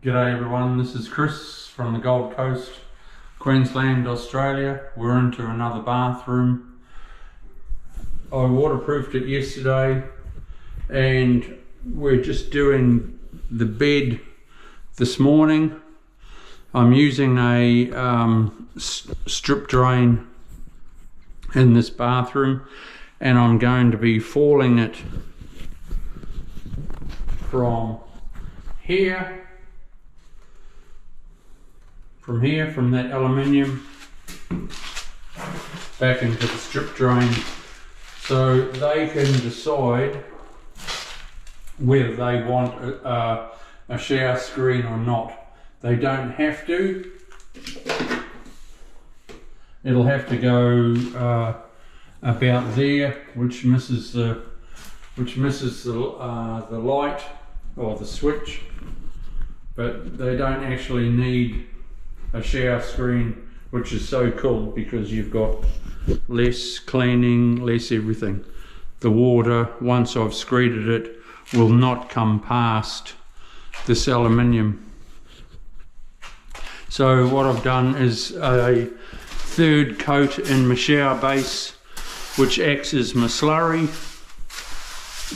G'day everyone, this is Chris from the Gold Coast, Queensland, Australia. We're into another bathroom. I waterproofed it yesterday and we're just doing the bed this morning. I'm using a strip drain in this bathroom and I'm going to be falling it from here, from that aluminium back into the strip drain, so they can decide whether they want a shower screen or not. They don't have to. It'll have to go about there, which misses the light or the switch, but they don't actually need a shower screen, which is so cool because you've got less cleaning, less everything. The water, once I've screeded it, will not come past this aluminium. So what I've done is a third coat in my shower base, which acts as my slurry,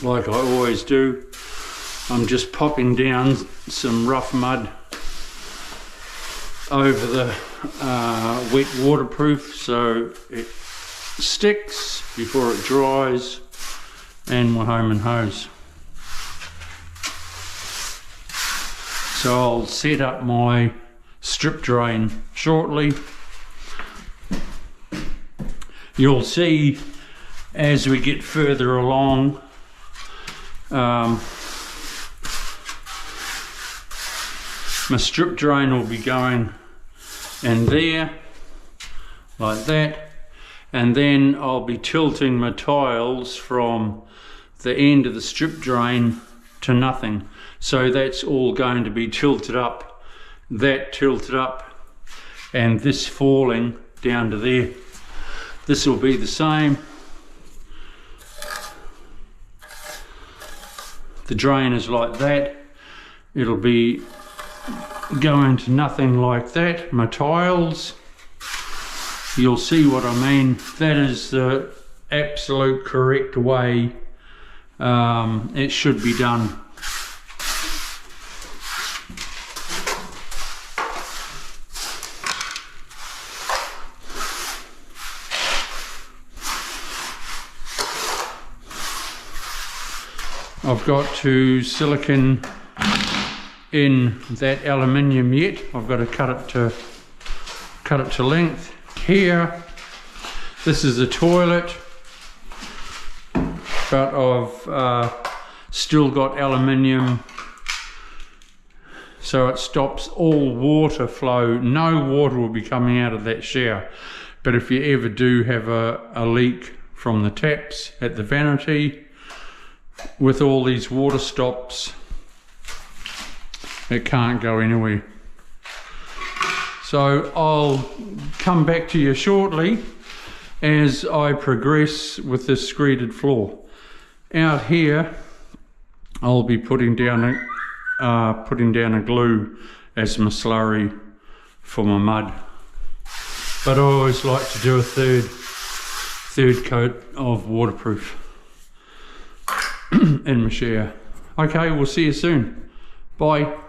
like I always do. I'm just popping down some rough mud over the wet waterproof so it sticks before it dries, and we're home and hose. So I'll set up my strip drain shortly. You'll see as we get further along, my strip drain will be going in there like that, and then I'll be tilting my tiles from the end of the strip drain to nothing. So that's all going to be tilted up, that tilted up, and this falling down to there. This will be the same. The drain is like that. It'll be going to nothing like that. My tiles, you'll see what I mean. That is the absolute correct way it should be done. I've got to silicone in that aluminium yet. I've got to cut it to length. Here, this is a toilet, but I've still got aluminium, so it stops all water flow. No water will be coming out of that shower, but if you ever do have a leak from the taps at the vanity, with all these water stops, it can't go anywhere. So I'll come back to you shortly as I progress with this screeded floor. Out here, I'll be putting down a glue as my slurry for my mud. But I always like to do a third coat of waterproof in my shower. Okay, we'll see you soon. Bye.